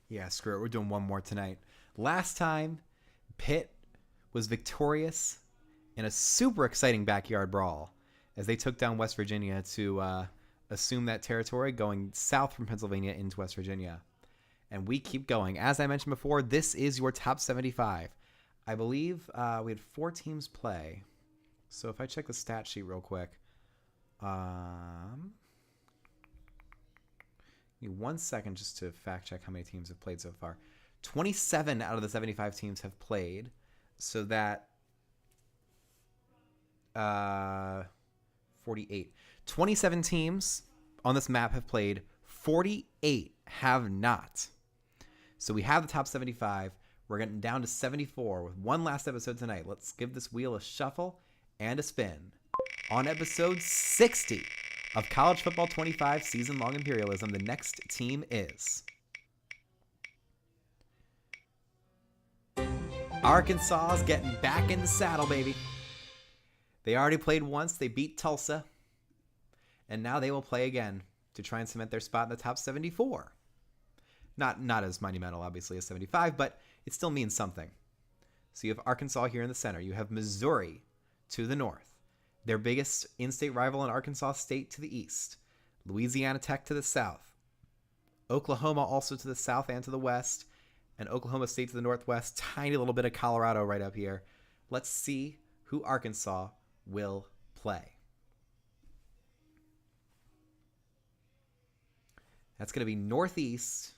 Yeah, screw it. We're doing one more tonight. Last time, Pitt was victorious in a super exciting backyard brawl as they took down West Virginia to assume that territory, going south from Pennsylvania into West Virginia. And we keep going. As I mentioned before, this is your top 75. I believe we had 4 teams play. So if I check the stat sheet real quick. Give me 1 second just to fact check how many teams have played so far. 27 out of the 75 teams have played. So that 48. 27 teams on this map have played. 48 have not. So we have the top 75. We're getting down to 74 with one last episode tonight. Let's give this wheel a shuffle and a spin. On episode 60 of College Football 25 Season-Long Imperialism, the next team is Arkansas is getting back in the saddle, baby. They already played once. They beat Tulsa. And now they will play again to try and cement their spot in the top 74. Not as monumental, obviously, as 75, but it still means something. So you have Arkansas here in the center. You have Missouri to the north. Their biggest in-state rival in Arkansas State to the east. Louisiana Tech to the south. Oklahoma also to the south and to the west. And Oklahoma State to the northwest. Tiny little bit of Colorado right up here. Let's see who Arkansas will play. That's going to be northeast.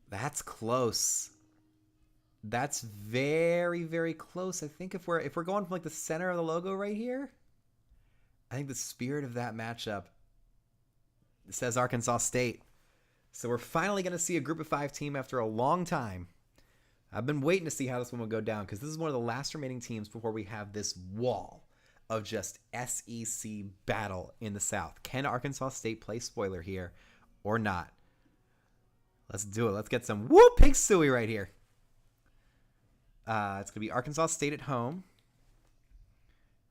That's close. That's very, very close. I think if we're going from like the center of the logo right here, I think the spirit of that matchup says Arkansas State. So we're finally going to see a group of 5 team after a long time. I've been waiting to see how this one will go down because this is one of the last remaining teams before we have this wall of just SEC battle in the South. Can Arkansas State play spoiler here or not? Let's do it. Let's get some whoop pig suey right here. It's going to be Arkansas State at home.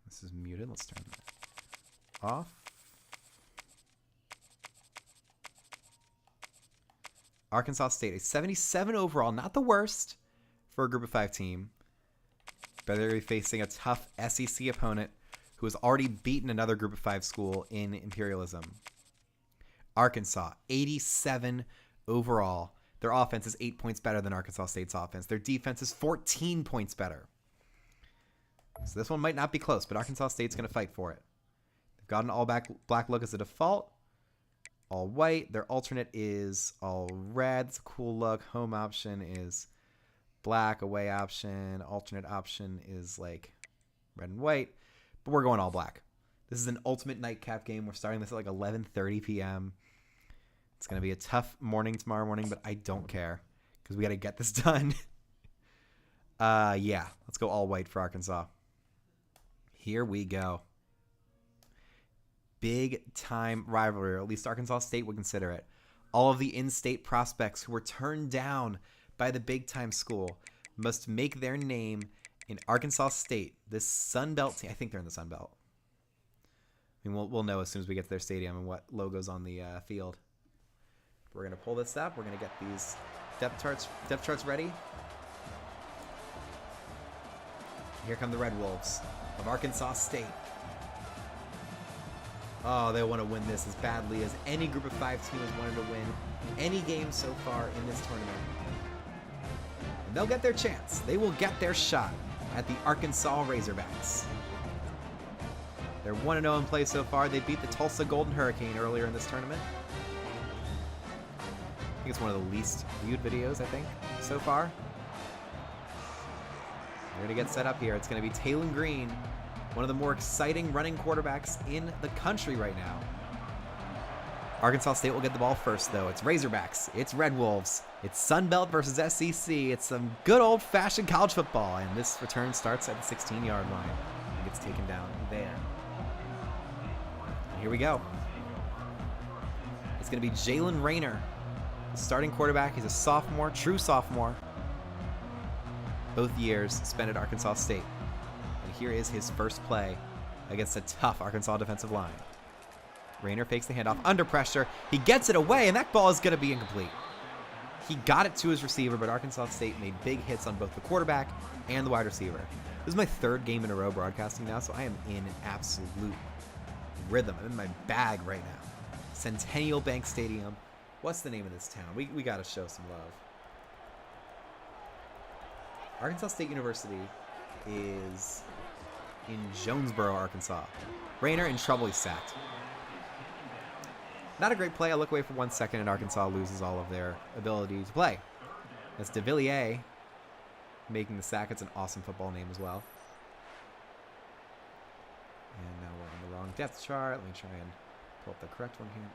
This is muted. Let's turn that off. Arkansas State, a 77 overall, not the worst for a group of 5 team. But they're facing a tough SEC opponent who has already beaten another group of 5 school in Imperialism. Arkansas, 87 overall. Their offense is 8 points better than Arkansas State's offense. Their defense is 14 points better. So this one might not be close, but Arkansas State's going to fight for it. They've got an all-black look as a default. All white. Their alternate is all red. It's a cool look. Home option is black. Away option. Alternate option is like red and white. But we're going all black. This is an ultimate nightcap game. We're starting this at like 11:30 p.m. It's going to be a tough morning tomorrow morning, but I don't care because we got to get this done. Yeah, let's go all white for Arkansas. Here we go. Big time rivalry, or at least Arkansas State would consider it. All of the in-state prospects who were turned down by the big time school must make their name in Arkansas State. This Sun Belt team, I think they're in the Sun Belt. I mean, we'll know as soon as we get to their stadium and what logo's on the field. We're going to pull this up. We're going to get these depth charts ready. Here come the Red Wolves of Arkansas State. Oh, they want to win this as badly as any group of 5 team has wanted to win any game so far in this tournament. And they'll get their chance. They will get their shot at the Arkansas Razorbacks. They're 1-0 in play so far. They beat the Tulsa Golden Hurricane earlier in this tournament. I think it's one of the least viewed videos, I think, so far. We're going to get set up here. It's going to be Taylon Green, one of the more exciting running quarterbacks in the country right now. Arkansas State will get the ball first, though. It's Razorbacks. It's Red Wolves. It's Sun Belt versus SEC. It's some good old-fashioned college football, and this return starts at the 16-yard line and gets taken down there. And here we go. It's going to be Jalen Rayner, the starting quarterback. He's a sophomore, true sophomore. Both years spent at Arkansas State. And here is his first play against a tough Arkansas defensive line. Rayner fakes the handoff under pressure. He gets it away, and that ball is going to be incomplete. He got it to his receiver, but Arkansas State made big hits on both the quarterback and the wide receiver. This is my third game in a row broadcasting now, so I am in an absolute rhythm. I'm in my bag right now. Centennial Bank Stadium. What's the name of this town? We got to show some love. Arkansas State University is in Jonesboro, Arkansas. Rayner in trouble. He's sacked. Not a great play. I look away for 1 second, and Arkansas loses all of their ability to play. That's De Villiers making the sack. It's an awesome football name as well. And now we're on the wrong depth chart. Let me try and pull up the correct one here.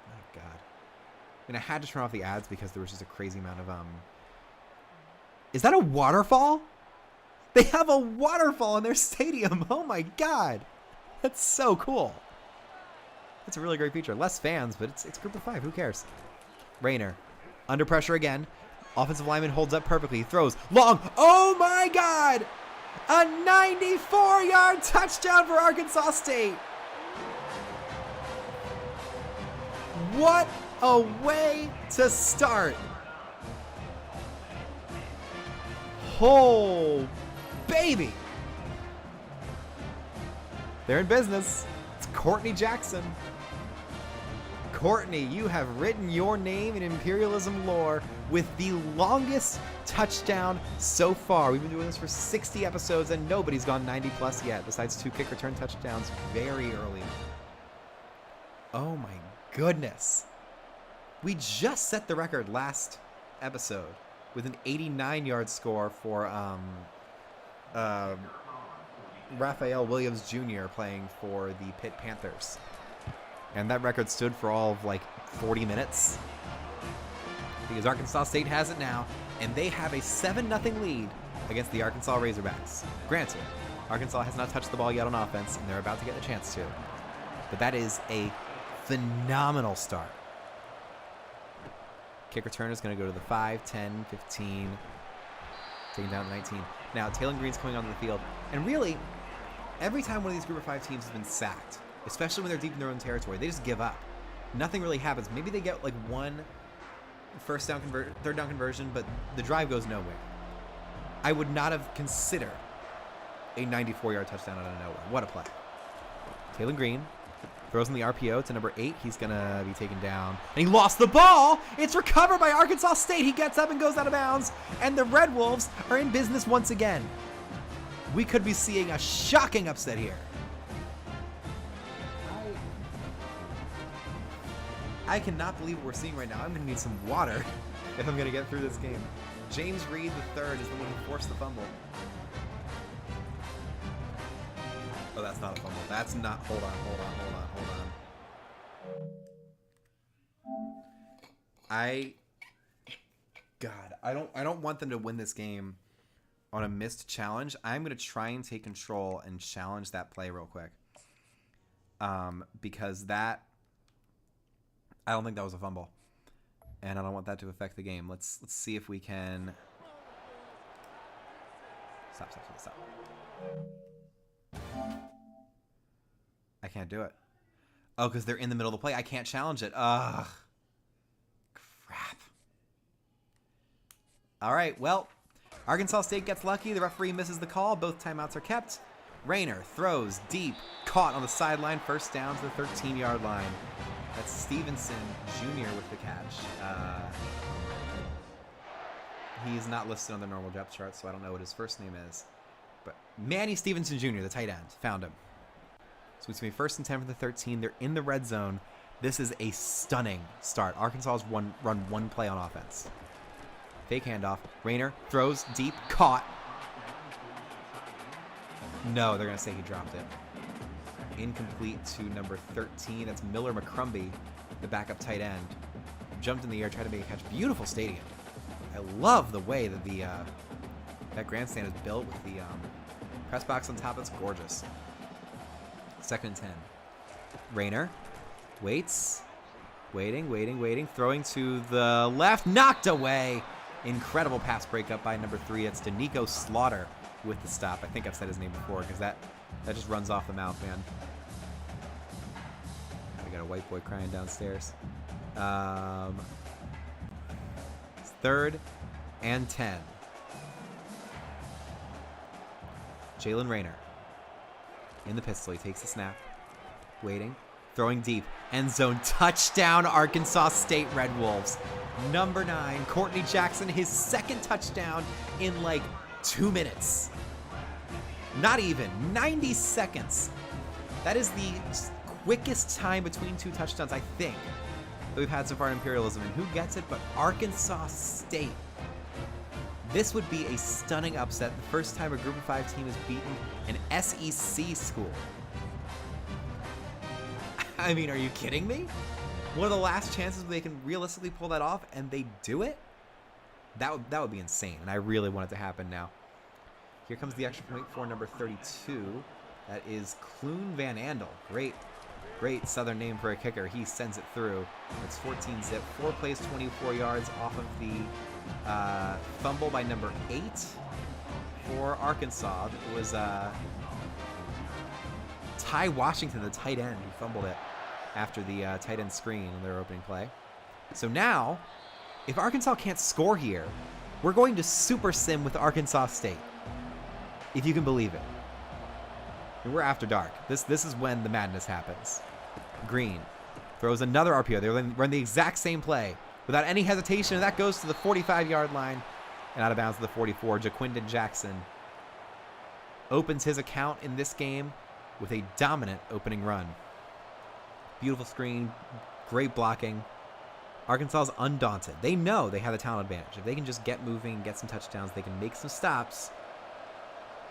My God. I mean, I had to turn off the ads because there was just a crazy amount of... Is that a waterfall? They have a waterfall in their stadium. Oh, my God. That's so cool. It's a really great feature. Less fans, but it's group of 5. Who cares? Rayner. Under pressure again. Offensive lineman holds up perfectly. He throws long. Oh, my God. A 94-yard touchdown for Arkansas State. What a way to start. Oh, baby. They're in business. It's Courtney Jackson. Courtney, you have written your name in Imperialism lore with the longest touchdown so far. We've been doing this for 60 episodes and nobody's gone 90 plus yet, besides 2 kick return touchdowns very early. Oh my goodness. We just set the record last episode with an 89-yard score for Raphael Williams Jr. playing for the Pitt Panthers. And that record stood for all of like 40 minutes. Because Arkansas State has it now, and they have a 7-0 lead against the Arkansas Razorbacks. Granted, Arkansas has not touched the ball yet on offense, and they're about to get the chance to. But that is a phenomenal start. Kick return is going to go to the 5, 10, 15, taking down to 19. Now, Taylor Green's coming onto the field, and really, every time one of these group of 5 teams has been sacked, especially when they're deep in their own territory, they just give up. Nothing really happens. Maybe they get like one third down conversion, but the drive goes nowhere. I would not have considered a 94-yard touchdown out of nowhere. What a play. Taylor Green throws in the RPO to number 8. He's going to be taken down. And he lost the ball. It's recovered by Arkansas State. He gets up and goes out of bounds. And the Red Wolves are in business once again. We could be seeing a shocking upset here. I cannot believe what we're seeing right now. I'm going to need some water if I'm going to get through this game. James Reed III is the one who forced the fumble. Oh, that's not a fumble. That's not... Hold on. God, I don't want them to win this game on a missed challenge. I'm going to try and take control and challenge that play real quick. Because that... I don't think that was a fumble, and I don't want that to affect the game. Let's see if we can. Stop. I can't do it. Oh, because they're in the middle of the play. I can't challenge it. Ugh. Crap. All right, well, Arkansas State gets lucky. The referee misses the call. Both timeouts are kept. Rayner throws deep, caught on the sideline, first down to the 13-yard line. That's Stevenson Jr. with the catch. He's not listed on the normal depth chart, so I don't know what his first name is. But Manny Stevenson Jr., the tight end, found him. So it's going to be 1st and 10 for the 13. They're in the red zone. This is a stunning start. Arkansas has run one play on offense. Fake handoff. Rayner throws deep, caught. No, they're going to say he dropped it. Incomplete to number 13. That's Miller McCrumbie, the backup tight end. Jumped in the air, tried to make a catch. Beautiful stadium. I love the way that that grandstand is built with the press box on top. It's gorgeous. 2nd and 10. Rayner waits. Waiting. Throwing to the left. Knocked away. Incredible pass breakup by number 3. It's Danico Slaughter with the stop. I think I've said his name before because that just runs off the mouth, man. I got a white boy crying downstairs. 3rd 3rd and 10. Jalen Rayner in the pistol. He takes the snap. Waiting. Throwing deep. End zone. Touchdown, Arkansas State Red Wolves. Number 9, Courtney Jackson, his 2nd touchdown in like 2 minutes. Not even. 90 seconds. That is the quickest time between 2 touchdowns, I think, that we've had so far in Imperialism. And who gets it but Arkansas State? This would be a stunning upset. The first time a Group of 5 team has beaten an SEC school. I mean, are you kidding me? One of the last chances they can realistically pull that off, and they do it? That would be insane, and I really want it to happen now. Here comes the extra point for number 32. That is Clune Van Andel. Great Southern name for a kicker. He sends it through. It's 14 zip. 4 plays, 24 yards off of the fumble by number 8 for Arkansas. It was Ty Washington, the tight end, who fumbled it after the tight end screen in their opening play. So now, if Arkansas can't score here, we're going to super sim with Arkansas State, if you can believe it. And we're after dark. This is when the madness happens. Green throws another RPO. They run the exact same play without any hesitation, and that goes to the 45-yard line and out of bounds to the 44. Jaquindon Jackson opens his account in this game with a dominant opening run. Beautiful screen, great blocking. Arkansas is undaunted. They know they have the talent advantage. If they can just get moving and get some touchdowns, they can make some stops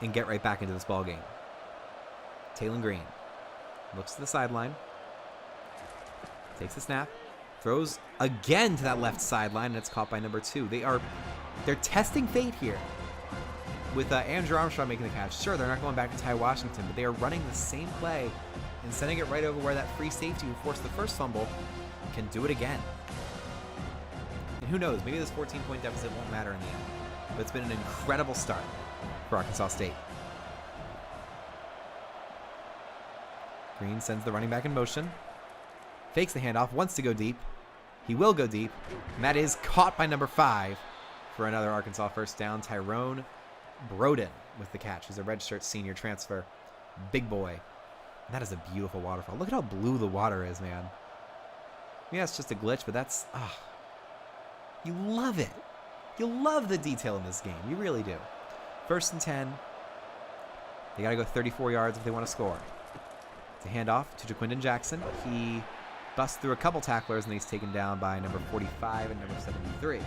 and get right back into this ball game. Taylon Green looks to the sideline, takes the snap, throws again to that left sideline, and it's caught by number 2. They're testing fate here with Andrew Armstrong making the catch. Sure, they're not going back to Ty Washington, but they are running the same play and sending it right over where that free safety who forced the first fumble can do it again. And who knows, maybe this 14-point deficit won't matter in the end. But it's been an incredible start for Arkansas State. Green sends the running back in motion. Fakes the handoff, wants to go deep. He will go deep, and that is caught by number 5 for another Arkansas first down. Tyrone Broden with the catch. He's a redshirt senior transfer. Big boy. And that is a beautiful waterfall. Look at how blue the water is, man. Yeah, it's just a glitch, but that's... you love it. You love the detail in this game. You really do. 1st and 10. They got to go 34 yards if they want to score. It's a handoff to Jaquindon Jackson. He busts through a couple tacklers, and he's taken down by number 45 and number 73.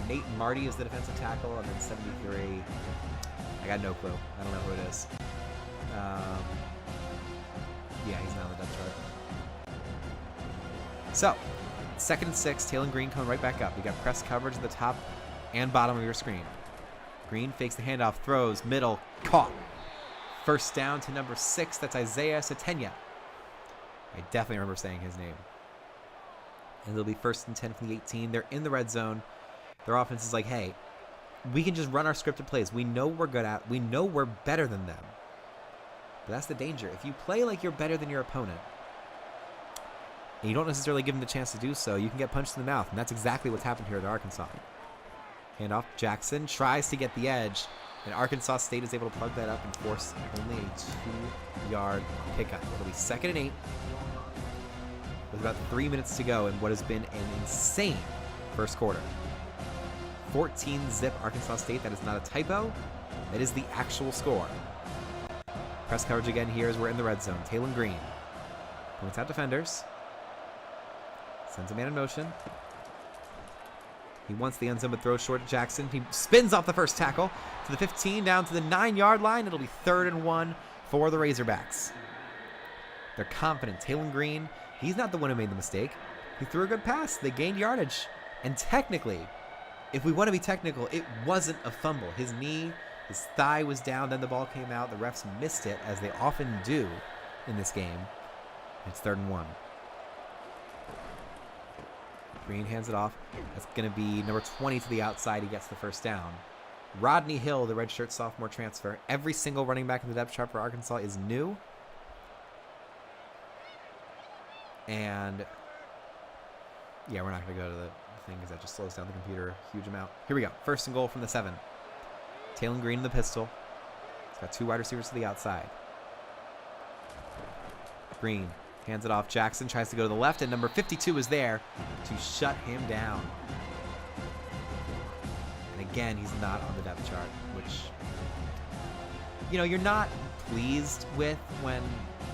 Nate Marty is the defensive tackle, and then 73. I got no clue. I don't know who it is. Yeah, he's not on the depth chart. So, 2nd and 6. Taylon Green coming right back up. You got press coverage at the top and bottom of your screen. Green fakes the handoff, throws, middle, caught. 1st down to number 6. That's Isaiah Satenya. I definitely remember saying his name. And it'll be 1st and 10 from the 18. They're in the red zone. Their offense is like, hey, we can just run our scripted plays. We know we're good at. We know we're better than them. But that's the danger. If you play like you're better than your opponent, and you don't necessarily give them the chance to do so, you can get punched in the mouth. And that's exactly what's happened here at Arkansas. Handoff. Jackson tries to get the edge, and Arkansas State is able to plug that up and force only a 2-yard pickup. It'll be 2nd and 8 with about 3 minutes to go in what has been an insane first quarter. 14 zip Arkansas State. That is not a typo. That is the actual score. Press coverage again here as we're in the red zone. Taylon Green points out defenders. Sends a man in motion. He wants the end zone but throws short to Jackson. He spins off the first tackle to the 15 down to the 9-yard line. It'll be 3rd and 1 for the Razorbacks. They're confident. Taylon Green, he's not the one who made the mistake. He threw a good pass. They gained yardage. And technically, if we want to be technical, it wasn't a fumble. His knee, his thigh was down, then the ball came out. The refs missed it, as they often do in this game. It's 3rd and 1. Green hands it off. That's going to be number 20 to the outside. He gets the 1st down. Rodney Hill, the redshirt sophomore transfer. Every single running back in the depth chart for Arkansas is new. And yeah, we're not going to go to thing because that just slows down the computer a huge amount. Here we go. First and goal from the 7. Taylor Green in the pistol. He's got 2 wide receivers to the outside. Green hands it off. Jackson tries to go to the left, and number 52 is there to shut him down. And again, he's not on the depth chart, which, you know, you're not pleased with when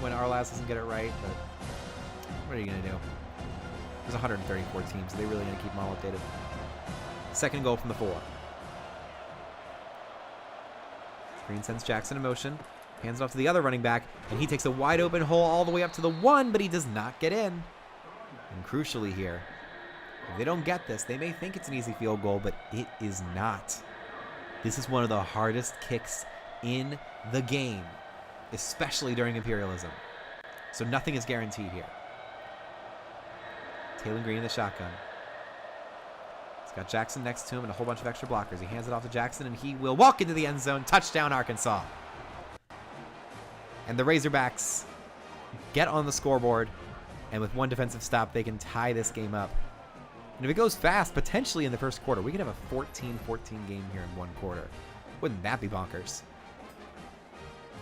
Arlas doesn't get it right, but what are you going to do? There's 134 teams, so they're really going to keep them all updated. Second goal from the 4. Green sends Jackson in motion, hands it off to the other running back, and he takes a wide open hole all the way up to the 1, but he does not get in. And crucially here, if they don't get this, they may think it's an easy field goal, but it is not. This is one of the hardest kicks in the game, especially during Imperialism. So nothing is guaranteed here. Taylor Green in the shotgun. He's got Jackson next to him and a whole bunch of extra blockers. He hands it off to Jackson, and he will walk into the end zone. Touchdown, Arkansas. And the Razorbacks get on the scoreboard, and with one defensive stop, they can tie this game up. And if it goes fast, potentially in the first quarter, we could have a 14-14 game here in one quarter. Wouldn't that be bonkers?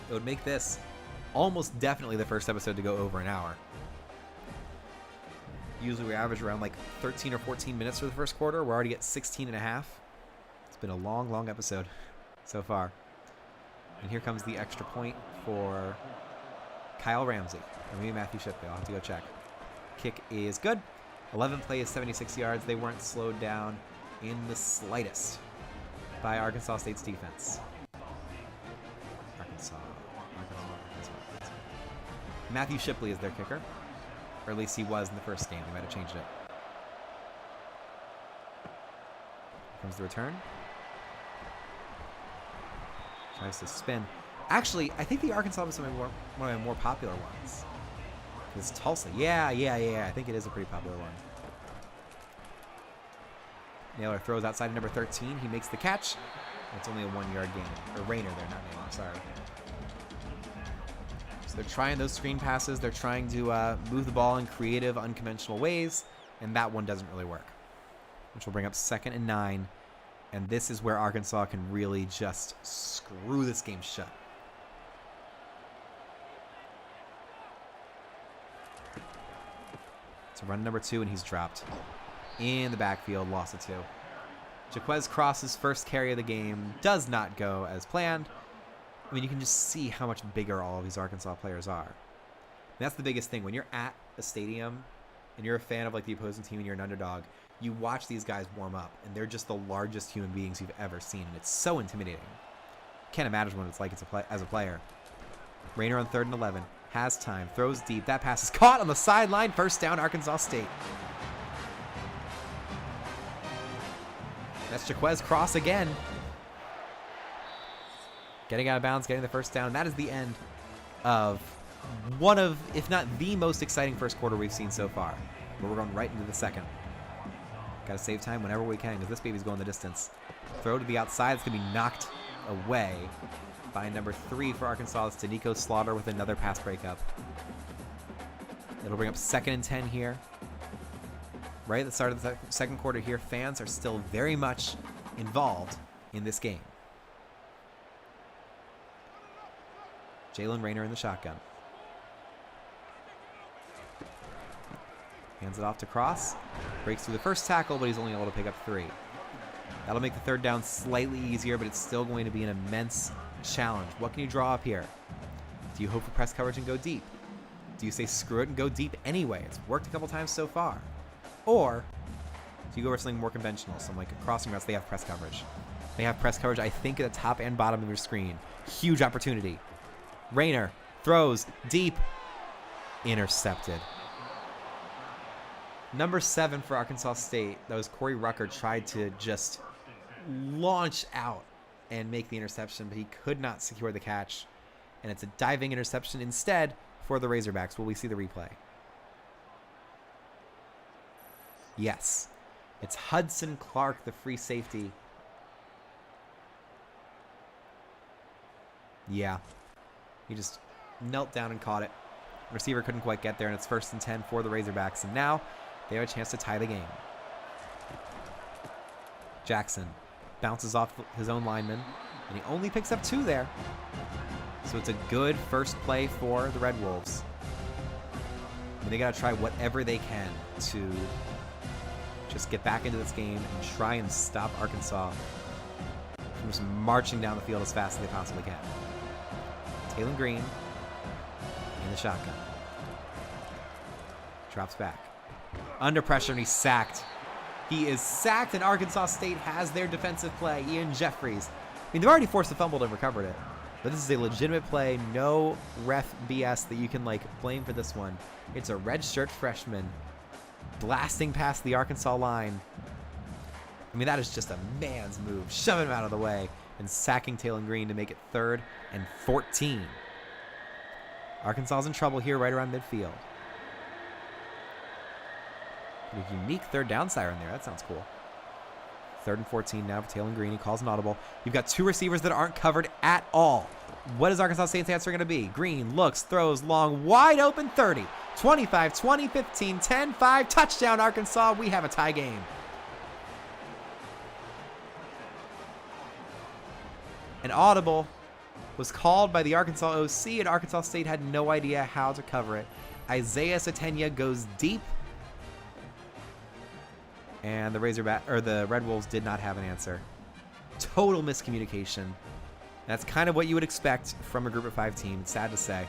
It would make this almost definitely the first episode to go over an hour. Usually we average around like 13 or 14 minutes for the first quarter. We're already at 16 and a half. It's been a long, long episode so far. And here comes the extra point for Kyle Ramsey. Or maybe Matthew Shipley. I'll have to go check. Kick is good. 11 plays, 76 yards. They weren't slowed down in the slightest by Arkansas State's defense. Arkansas. Matthew Shipley is their kicker. Or at least he was in the first game. They might have changed it. Here comes the return. Tries to spin. Actually, I think the Arkansas was one of my more popular ones. It's Tulsa. Yeah. I think it is a pretty popular one. Naylor throws outside number 13. He makes the catch. It's only a 1-yard gain. Or Rayner there, not Naylor. Sorry. So they're trying those screen passes. They're trying to move the ball in creative, unconventional ways. And that one doesn't really work. Which will bring up 2nd and 9. And this is where Arkansas can really just screw this game shut. So run number 2, and he's dropped in the backfield, loss of 2. Jaquez Cross's first carry of the game does not go as planned. I mean, you can just see how much bigger all of these Arkansas players are. And that's the biggest thing. When you're at a stadium and you're a fan of like the opposing team and you're an underdog, you watch these guys warm up, and they're just the largest human beings you've ever seen, and it's so intimidating. Can't imagine what it's like as a player. Rayner on 3rd and 11. Has time. Throws deep. That pass is caught on the sideline. First down, Arkansas State. That's Jaquez Cross again. Getting out of bounds, getting the first down. That is the end of one of, if not the most exciting first quarter we've seen so far. But we're going right into the second. Got to save time whenever we can because this baby's going the distance. Throw to the outside. It's going to be knocked away by number 3 for Arkansas. It's Nico Slaughter with another pass breakup. It'll bring up 2nd and 10 here. Right at the start of the second quarter here, fans are still very much involved in this game. Jalen Rayner in the shotgun. Hands it off to Cross. Breaks through the first tackle, but he's only able to pick up 3. That'll make the 3rd down slightly easier, but it's still going to be an immense challenge. What can you draw up here? Do you hope for press coverage and go deep? Do you say screw it and go deep anyway? It's worked a couple times so far. Or do you go for something more conventional, something like a crossing routes? They have press coverage. They have press coverage, I think, at the top and bottom of your screen. Huge opportunity. Rayner throws deep. Intercepted. Number 7 for Arkansas State, that was Corey Rucker, tried to just launch out and make the interception, but he could not secure the catch. And it's a diving interception instead for the Razorbacks. Will we see the replay? Yes. It's Hudson Clark, the free safety. Yeah. He just knelt down and caught it. Receiver couldn't quite get there, and it's 1st and 10 for the Razorbacks. And now they have a chance to tie the game. Jackson bounces off his own lineman, and he only picks up 2 there. So it's a good first play for the Red Wolves. I mean, they got to try whatever they can to just get back into this game and try and stop Arkansas from just marching down the field as fast as they possibly can. Taylon Green in the shotgun. Drops back. Under pressure, and he's sacked. He is sacked, and Arkansas State has their defensive play. Ian Jeffries. I mean, they've already forced the fumble and recovered it. But this is a legitimate play. No ref BS that you can, like, blame for this one. It's a redshirt freshman blasting past the Arkansas line. I mean, that is just a man's move. Shoving him out of the way and sacking Taylon Green to make it 3rd and 14. Arkansas's in trouble here right around midfield. A unique 3rd down siren there. That sounds cool. 3rd and 14 now for Taylon Green. He calls an audible. You've got 2 receivers that aren't covered at all. What is Arkansas State's answer going to be? Green looks, throws long, wide open 30. 25, 20, 15, 10, 5. Touchdown, Arkansas. We have a tie game. An audible was called by the Arkansas OC, and Arkansas State had no idea how to cover it. Isaiah Satenya goes deep, and the the Red Wolves did not have an answer. Total miscommunication. That's kind of what you would expect from a Group of 5 team. It's sad to say.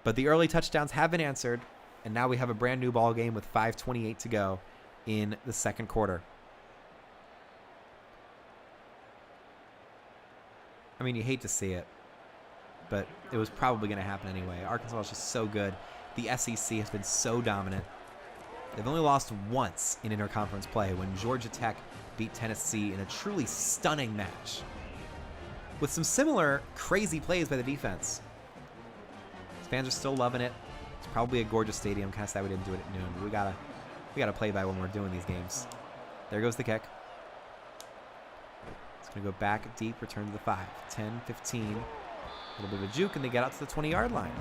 But the early touchdowns have been answered, and now we have a brand new ball game with 5:28 to go in the second quarter. I mean, you hate to see it, but it was probably going to happen anyway. Arkansas is just so good. The SEC has been so dominant. They've only lost once in interconference play when Georgia Tech beat Tennessee in a truly stunning match, with some similar crazy plays by the defense. Fans are still loving it. It's probably a gorgeous stadium. Kind of sad we didn't do it at noon, but we gotta play by when we're doing these games. There goes the kick. It's gonna go back deep, return to the 5, 10, 15. A little bit of a juke, and they get out to the 20-yard line.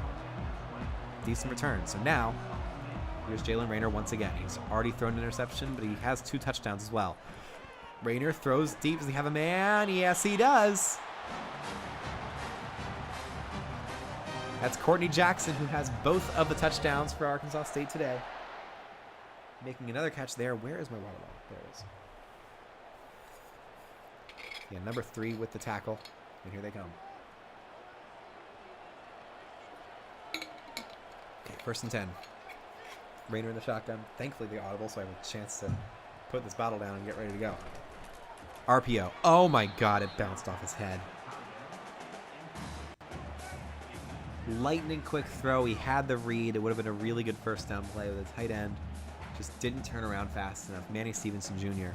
Decent return. So now, here's Jalen Rayner once again. He's already thrown an interception, but he has 2 touchdowns as well. Rayner throws deep. Does he have a man? Yes, he does. That's Courtney Jackson, who has both of the touchdowns for Arkansas State today. Making another catch there. Where is my water bottle? There it is. Yeah, number 3 with the tackle. And here they come. Okay, 1st and 10. Rayner in the shotgun. Thankfully, the audible, so I have a chance to put this bottle down and get ready to go. RPO. Oh my God, it bounced off his head. Lightning quick throw. He had the read. It would have been a really good 1st down play with a tight end. Just didn't turn around fast enough. Manny Stevenson Jr.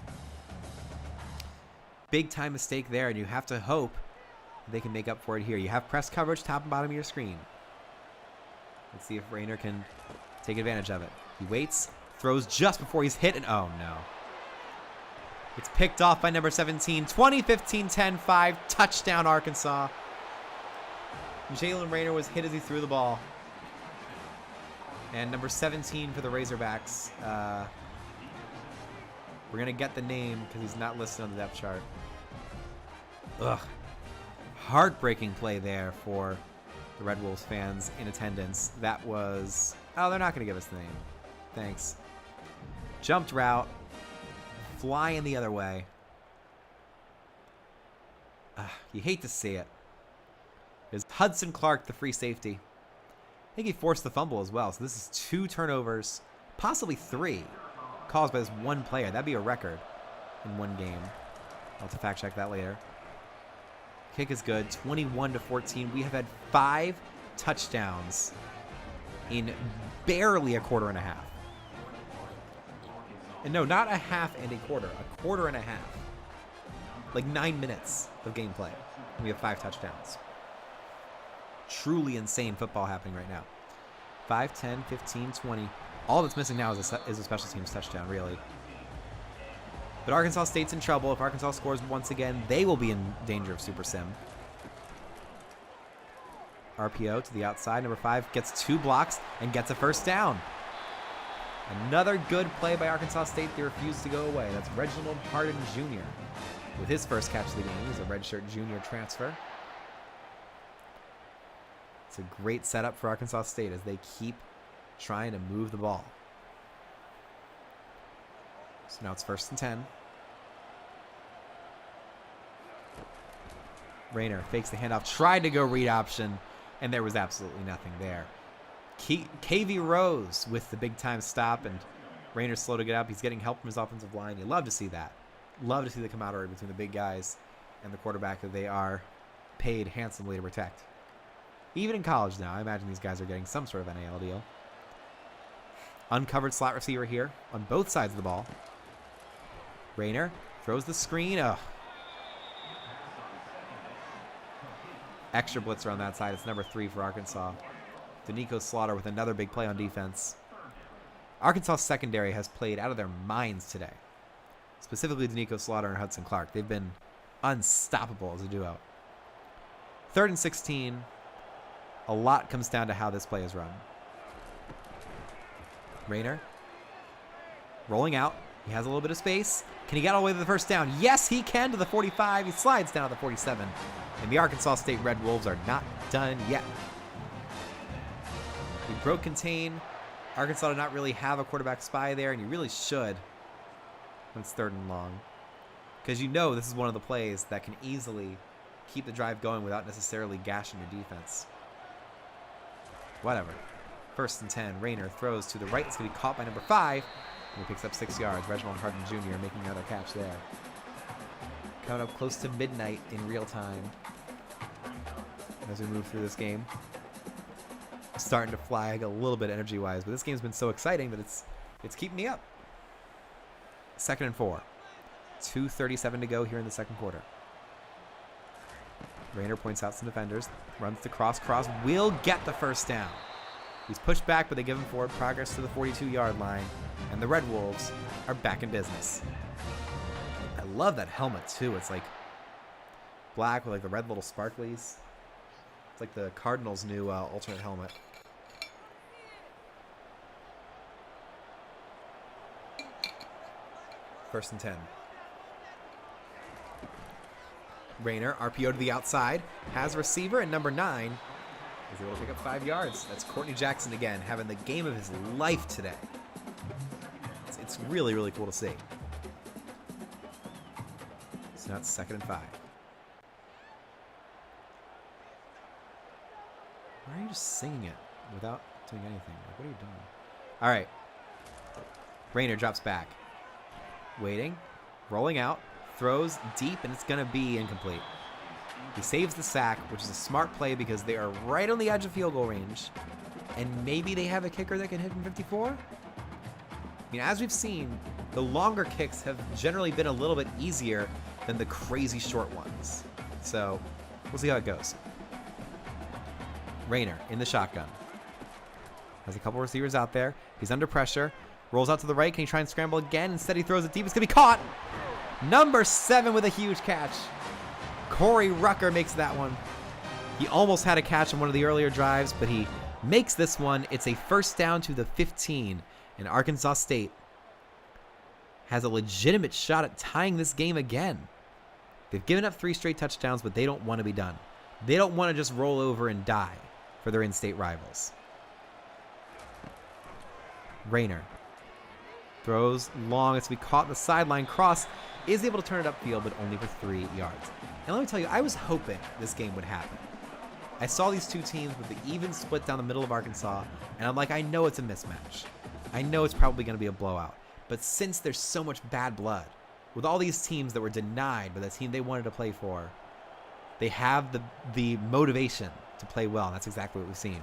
Big time mistake there, and you have to hope they can make up for it here. You have press coverage top and bottom of your screen. Let's see if Rayner can take advantage of it. He waits, throws just before he's hit, and oh no. It's picked off by number 17. 20, 15, 10, 5. Touchdown, Arkansas. Jalen Rayner was hit as he threw the ball. And number 17 for the Razorbacks. We're going to get the name because he's not listed on the depth chart. Ugh. Heartbreaking play there for the Red Wolves fans in attendance. That was... Oh, they're not going to give us the name. Thanks. Jumped route. Flying the other way. You hate to see it. Is Hudson Clark, the free safety. I think he forced the fumble as well. So this is 2 turnovers, possibly 3, caused by this one player. That'd be a record in one game. I'll have to fact check that later. Kick is good. 21-14. We have had 5 touchdowns in barely a quarter and a half. And no, not a half and a quarter and a half. Like 9 minutes of gameplay. And we have 5 touchdowns. Truly insane football happening right now. 5, 10, 15, 20. All that's missing now is a special teams touchdown, really. But Arkansas State's in trouble. If Arkansas scores once again, they will be in danger of Super Sim. RPO to the outside. Number 5 gets 2 blocks and gets a 1st down. Another good play by Arkansas State. They refuse to go away. That's Reginald Harden Jr. with his first catch of the game. He's a redshirt junior transfer. It's a great setup for Arkansas State as they keep trying to move the ball. So now it's 1st and 10. Rayner fakes the handoff, tried to go read option, and there was absolutely nothing there. KV Rose with the big-time stop, and Rayner's slow to get up. He's getting help from his offensive line. You love to see that. Love to see the camaraderie between the big guys and the quarterback that they are paid handsomely to protect. Even in college now, I imagine these guys are getting some sort of NIL deal. Uncovered slot receiver here on both sides of the ball. Rayner throws the screen. Ugh. Extra blitzer on that side. It's number 3 for Arkansas. Danico Slaughter with another big play on defense. Arkansas secondary has played out of their minds today. Specifically Danico Slaughter and Hudson Clark. They've been unstoppable as a duo. 3rd and 16. A lot comes down to how this play is run. Rayner rolling out. He has a little bit of space. Can he get all the way to the first down? Yes, he can, to the 45. He slides down to the 47. And the Arkansas State Red Wolves are not done yet. He broke contain. Arkansas did not really have a quarterback spy there, and you really should when it's 3rd and long. Because you know this is one of the plays that can easily keep the drive going without necessarily gashing your defense. Whatever. 1st and 10. Rayner throws to the right. It's going to be caught by number 5. And he picks up 6 yards. Reginald Harden Jr. making another catch there. Coming up close to midnight in real time as we move through this game. Starting to flag a little bit energy-wise, but this game's been so exciting that it's keeping me up. 2nd and 4. 2:37 to go here in the 2nd quarter. Rayner points out some defenders. Runs the cross. Will get the first down. He's pushed back, but they give him forward progress to the 42-yard line. And the Red Wolves are back in business. I love that helmet, too. It's like black with like the red little sparklies. It's like the Cardinals' new alternate helmet. First and 10. Rayner, RPO to the outside, has a receiver, and number 9 is able to pick up 5 yards. That's Courtney Jackson again, having the game of his life today. It's really, really cool to see. So now it's 2nd and 5. Why are you just singing it without doing anything? Like, what are you doing? All right. Rayner drops back. Waiting. Rolling out. Throws deep, and it's going to be incomplete. He saves the sack, which is a smart play because they are right on the edge of field goal range. And maybe they have a kicker that can hit from 54? I mean, as we've seen, the longer kicks have generally been a little bit easier than the crazy short ones. So, we'll see how it goes. Rayner in the shotgun. Has a couple receivers out there. He's under pressure. Rolls out to the right. Can he try and scramble again? Instead, he throws it deep. It's going to be caught. Number 7 with a huge catch. Corey Rucker makes that one. He almost had a catch on one of the earlier drives, but he makes this one. It's a first down to the 15. And Arkansas State has a legitimate shot at tying this game again. They've given up 3 straight touchdowns, but they don't want to be done. They don't want to just roll over and die for their in-state rivals. Rayner throws long. It's to be caught in the sideline. Cross is able to turn it upfield, but only for 3 yards. And let me tell you, I was hoping this game would happen. I saw these two teams with the even split down the middle of Arkansas, and I'm like, I know it's a mismatch. I know it's probably going to be a blowout. But since there's so much bad blood, with all these teams that were denied by the team they wanted to play for, they have the motivation to play well, and that's exactly what we've seen.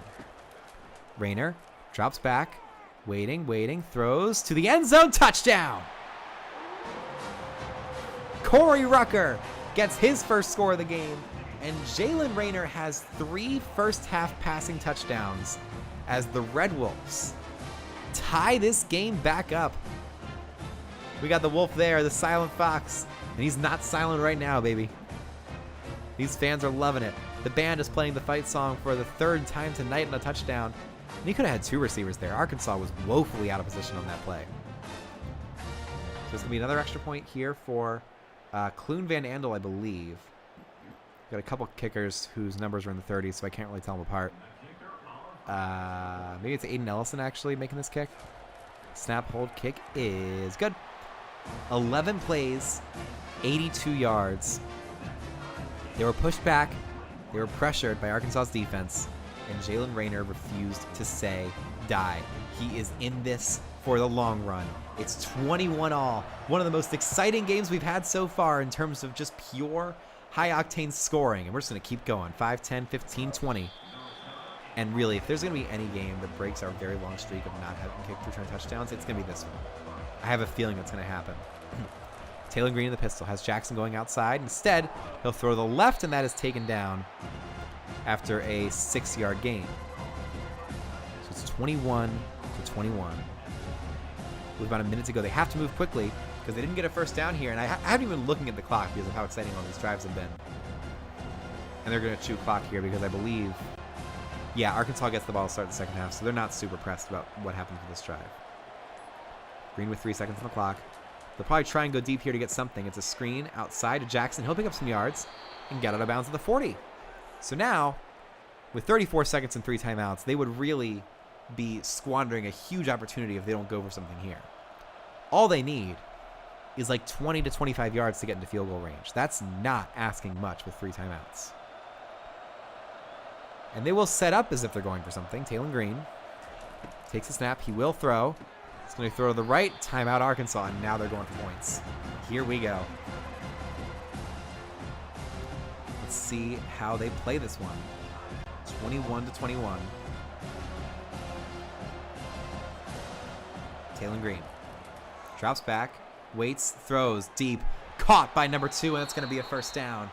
Rayner drops back, waiting, throws to the end zone, touchdown! Corey Rucker gets his first score of the game, and Jalen Rayner has 3 first-half passing touchdowns as the Red Wolves tie this game back up. We got the wolf there, the silent fox, and he's not silent right now, baby. These fans are loving it. The band is playing the fight song for the 3rd time tonight on a touchdown. And he could have had 2 receivers there. Arkansas was woefully out of position on that play. So it's going to be another extra point here for Kloon Van Andel, I believe. Got a couple kickers whose numbers are in the 30s, so I can't really tell them apart. Maybe it's Aiden Ellison actually making this kick. Snap, hold, kick is good. 11 plays, 82 yards. They were pushed back. They were pressured by Arkansas's defense, and Jalen Rayner refused to say die. He is in this for the long run. It's 21-all. One of the most exciting games we've had so far in terms of just pure high-octane scoring. And we're just going to keep going. 5, 10, 15, 20. And really, if there's going to be any game that breaks our very long streak of not having kicked return touchdowns, it's going to be this one. I have a feeling that's going to happen. Taylor Green in the pistol has Jackson going outside. Instead, he'll throw to the left, and that is taken down after a 6-yard gain. So it's 21-21. With about a minute to go. They have to move quickly because they didn't get a first down here. And I haven't even been looking at the clock because of how exciting all these drives have been. And they're going to chew clock here because I believe, yeah, Arkansas gets the ball to start the second half, so they're not super pressed about what happens with this drive. Green with 3 seconds on the clock. They'll probably try and go deep here to get something. It's a screen outside to Jackson. He'll pick up some yards and get out of bounds at the 40. So now, with 34 seconds and 3 timeouts, they would really be squandering a huge opportunity if they don't go for something here. All they need is like 20 to 25 yards to get into field goal range. That's not asking much with 3 timeouts. And they will set up as if they're going for something. Taylor Green takes a snap. He will throw. He's going to throw to the right. Timeout Arkansas, and now they're going for points. Here we go. Let's see how they play this one. 21-21. Taylor Green drops back, waits, throws deep, caught by number 2, and it's going to be a first down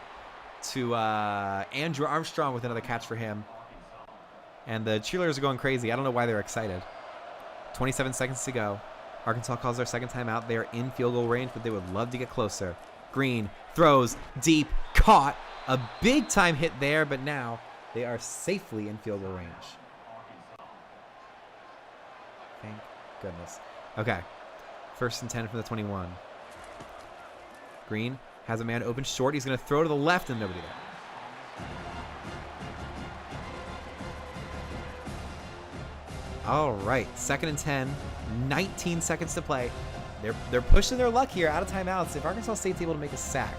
to Andrew Armstrong with another catch for him. And the cheerleaders are going crazy. I don't know why they're excited. 27 seconds to go. Arkansas calls their second timeout. They are in field goal range, but they would love to get closer. Green throws deep, caught. A big time hit there, but now they are safely in field goal range. Thank goodness. Okay. 1st and 10 from the 21. Green has a man open short. He's going to throw to the left and nobody there. All right. 2nd and 10. 19 seconds to play. They're pushing their luck here out of timeouts. If Arkansas State's able to make a sack,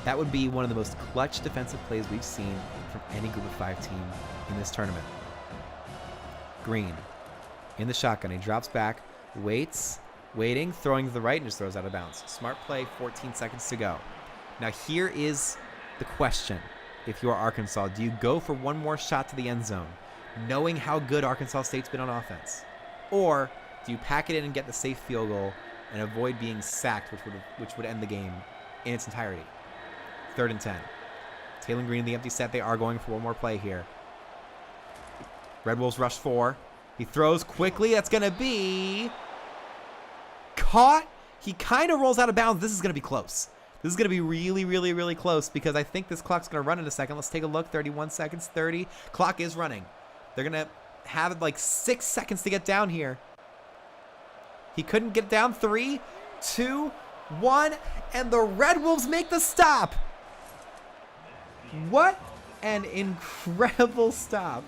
that would be one of the most clutch defensive plays we've seen from any Group of 5 team in this tournament. Green in the shotgun. He drops back, waits, waiting, throwing to the right, and just throws out of bounds. Smart play, 14 seconds to go. Now here is the question. If you're Arkansas, do you go for one more shot to the end zone, knowing how good Arkansas State's been on offense? Or do you pack it in and get the safe field goal and avoid being sacked, which would end the game in its entirety? 3rd and 10. Taylor Green in the empty set. They are going for one more play here. Red Wolves rush 4. He throws quickly. That's going to be caught. He kind of rolls out of bounds. This is going to be close. This is going to be really, really, really close because I think this clock's going to run in a second. Let's take a look. 31 seconds, 30. Clock is running. They're going to have like 6 seconds to get down here. He couldn't get down. 3, 2, 1, and the Red Wolves make the stop. What an incredible stop.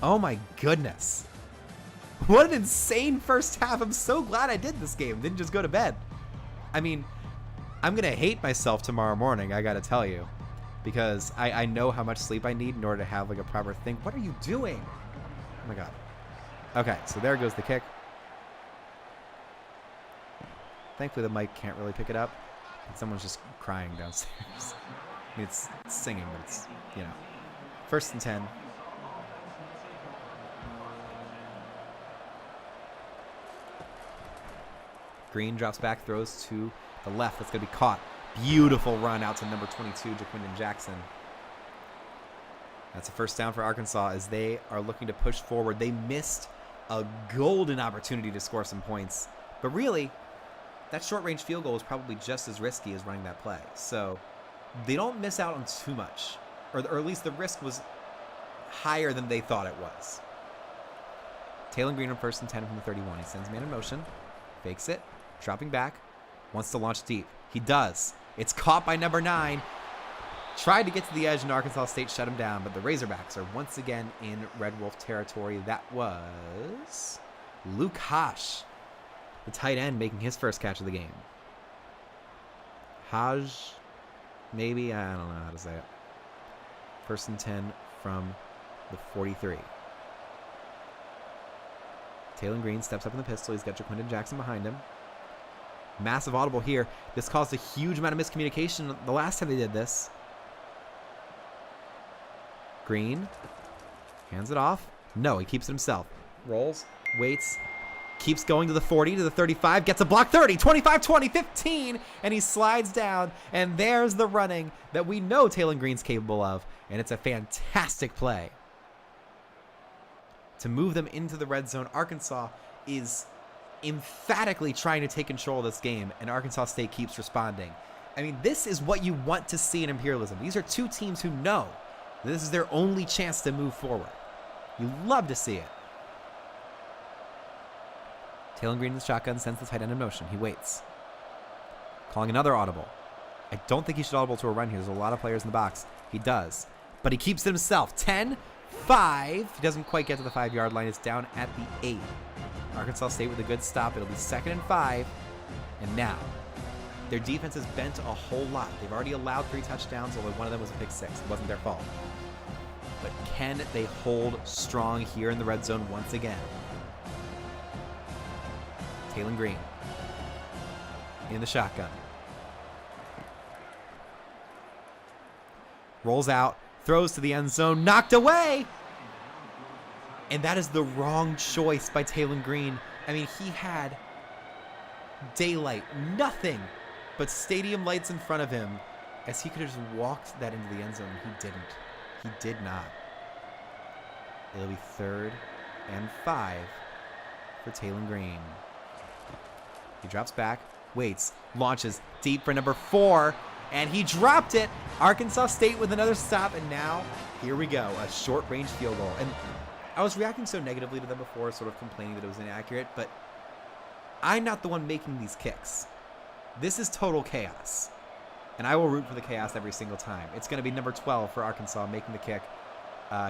Oh my goodness. What an insane first half. I'm so glad I did this game. Didn't just go to bed. I mean, I'm going to hate myself tomorrow morning, I got to tell you. Because I know how much sleep I need in order to have like a proper thing. What are you doing? Oh my God. Okay, so there goes the kick. Thankfully the mic can't really pick it up. Someone's just crying downstairs. I mean, it's singing, but it's, you know. 1st and 10. Green drops back, throws to the left. That's going to be caught. Beautiful run out to number 22, Jaquindon Jackson. That's a first down for Arkansas as they are looking to push forward. They missed a golden opportunity to score some points. But really, that short-range field goal is probably just as risky as running that play. So they don't miss out on too much. Or at least the risk was higher than they thought it was. Taylor Green on 1st and 10 from the 31. He sends man in motion. Fakes it. Dropping back. Wants to launch deep. He does. It's caught by number 9. Tried to get to the edge and Arkansas State shut him down, but the Razorbacks are once again in Red Wolf territory. That was Luke Hash, the tight end, making his first catch of the game. Haj, maybe? I don't know how to say it. 1st and 10 from the 43. Taylor Green steps up in the pistol. He's got Jaquindon Jackson behind him. Massive audible here. This caused a huge amount of miscommunication the last time they did this. Green hands it off. No, he keeps it himself. Rolls, waits, keeps going to the 40, to the 35, gets a block 30, 25, 20, 15, and he slides down. And there's the running that we know Taylor Green's capable of, and it's a fantastic play. To move them into the red zone, Arkansas is emphatically trying to take control of this game, and Arkansas State keeps responding. I mean, this is what you want to see in Imperialism. These are two teams who know this is their only chance to move forward. You love to see it. Taylor Green in the shotgun sends the tight end in motion. He waits. Calling another audible. I don't think he should audible to a run here. There's a lot of players in the box. He does. But he keeps it himself. 10, 5. He doesn't quite get to the 5-yard line. It's down at the 8. Arkansas State with a good stop. It'll be 2nd and 5. And now, their defense has bent a whole lot. They've already allowed 3 touchdowns, although one of them was a pick 6. It wasn't their fault. But can they hold strong here in the red zone once again? Taylor Green in the shotgun. Rolls out, throws to the end zone, knocked away! And that is the wrong choice by Taylor Green. I mean, he had daylight, nothing but stadium lights in front of him, as he could have just walked that into the end zone. He didn't. He did not. It'll be 3rd and 5 for Taylor Green. He drops back, waits, launches deep for number 4, and he dropped it. Arkansas State with another stop, and now here we go, a short-range field goal. And I was reacting so negatively to them before, sort of complaining that it was inaccurate, but I'm not the one making these kicks. This is total chaos, and I will root for the chaos every single time. It's going to be number 12 for Arkansas making the kick.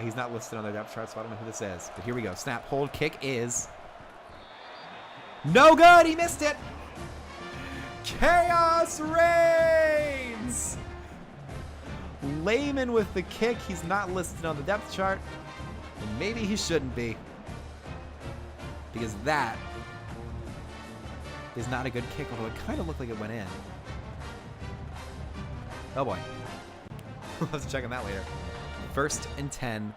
He's not listed on their depth chart, so I don't know who this is. But here we go. Snap, hold, kick is no good. He missed it. Chaos reigns. Layman with the kick. He's not listed on the depth chart. And maybe he shouldn't be, because that is not a good kick, although it kind of looked like it went in. Oh boy. We'll have to check on that later. 1st and 10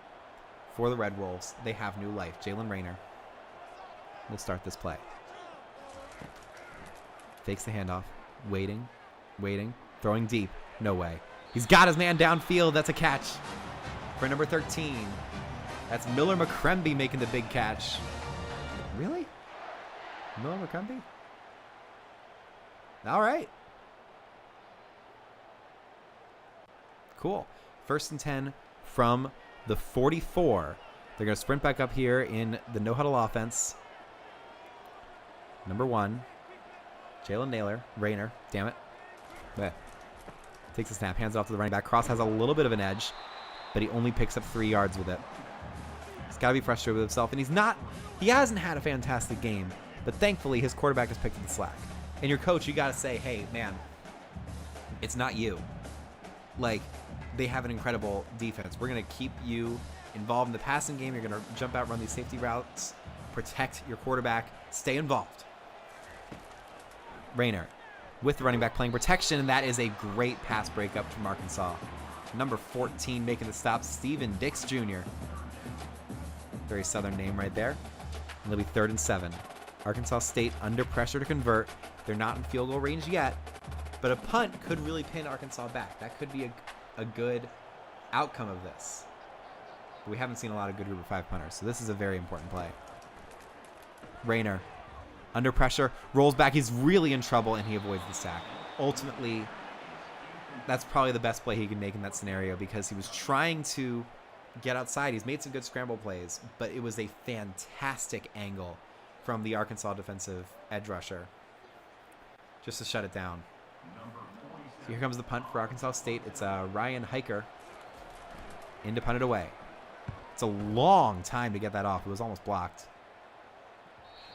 for the Red Wolves. They have new life. Jalen Rayner will start this play. Fakes the handoff. Waiting. Throwing deep. No way. He's got his man downfield. That's a catch for number 13. That's Miller McCremby making the big catch. Really? Miller McCremby? All right. Cool. 1st and 10 from the 44. They're going to sprint back up here in the no-huddle offense. Number 1, Jalen Rayner. Damn it. Blech. Takes a snap, hands it off to the running back. Cross has a little bit of an edge, but he only picks up 3 yards with it. He's got to be frustrated with himself, and he hasn't had a fantastic game, but thankfully his quarterback has picked up the slack. And your coach, you got to say, hey, man, it's not you. Like, they have an incredible defense. We're going to keep you involved in the passing game. You're going to jump out, run these safety routes, protect your quarterback, stay involved. Rayner with the running back playing protection, and that is a great pass breakup from Arkansas. Number 14 making the stop, Steven Dix Jr. Very Southern name right there. And it'll be 3rd and 7. Arkansas State under pressure to convert. They're not in field goal range yet, but a punt could really pin Arkansas back. That could be a good outcome of this. But we haven't seen a lot of good Group of 5 punters, so this is a very important play. Rayner under pressure, rolls back. He's really in trouble, and he avoids the sack. Ultimately, that's probably the best play he can make in that scenario, because he was trying to get outside. He's made some good scramble plays, but it was a fantastic angle from the Arkansas defensive edge rusher just to shut it down. So here comes the punt for Arkansas State. It's Ryan Hiker in to punt it away. It's a long time to get that off. It was almost blocked.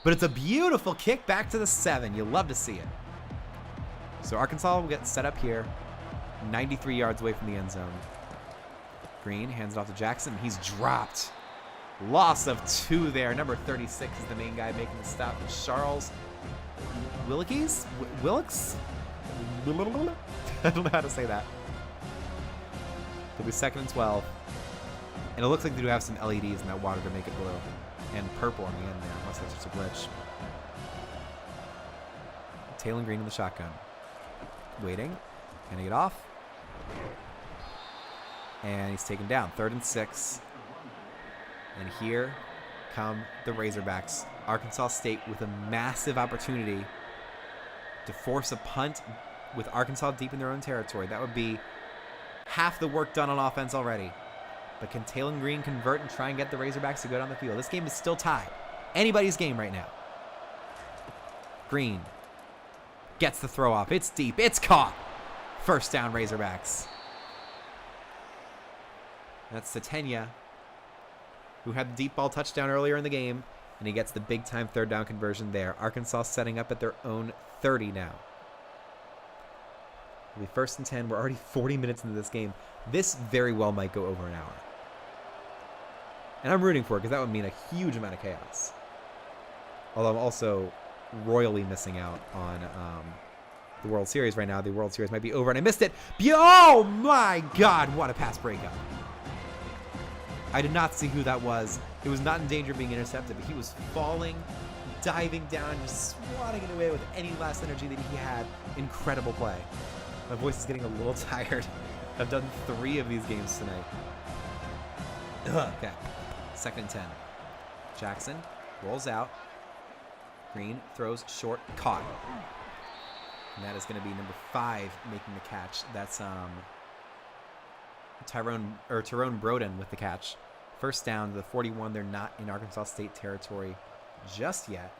But it's a beautiful kick back to the 7. You love to see it. So Arkansas will get set up here, 93 yards away from the end zone. Green hands it off to Jackson. He's dropped. Loss of 2 there. Number 36 is the main guy making the stop. Charles Willicks? Willix? I don't know how to say that. It'll be 2nd and 12. And it looks like they do have some LEDs in that water to make it blue. And purple on the end there, unless that's just a glitch. Taylor Green in the shotgun. Waiting. Handing it off. And he's taken down. 3rd and 6. And here come the Razorbacks. Arkansas State with a massive opportunity to force a punt with Arkansas deep in their own territory. That would be half the work done on offense already. But can Taylor Green convert and try and get the Razorbacks to go down the field? This game is still tied. Anybody's game right now. Green gets the throw off. It's deep. It's caught. 1st down, Razorbacks. That's Satenya, who had the deep ball touchdown earlier in the game, and he gets the big-time 3rd down conversion there. Arkansas setting up at their own 30 now. It'll be 1st and 10. We're already 40 minutes into this game. This very well might go over an hour. And I'm rooting for it because that would mean a huge amount of chaos. Although I'm also royally missing out on the World Series right now. The World Series might be over, and I missed it. Oh, my God. What a pass breakup. I did not see who that was. It was not in danger of being intercepted, but he was falling, diving down, just swatting it away with any last energy that he had. Incredible play. My voice is getting a little tired. I've done 3 of these games tonight. Okay. 2nd and 10. Jackson rolls out. Green throws short, caught. And that is going to be number 5 making the catch. That's Tyrone Broden with the catch. 1st down to the 41. They're not in Arkansas State territory just yet.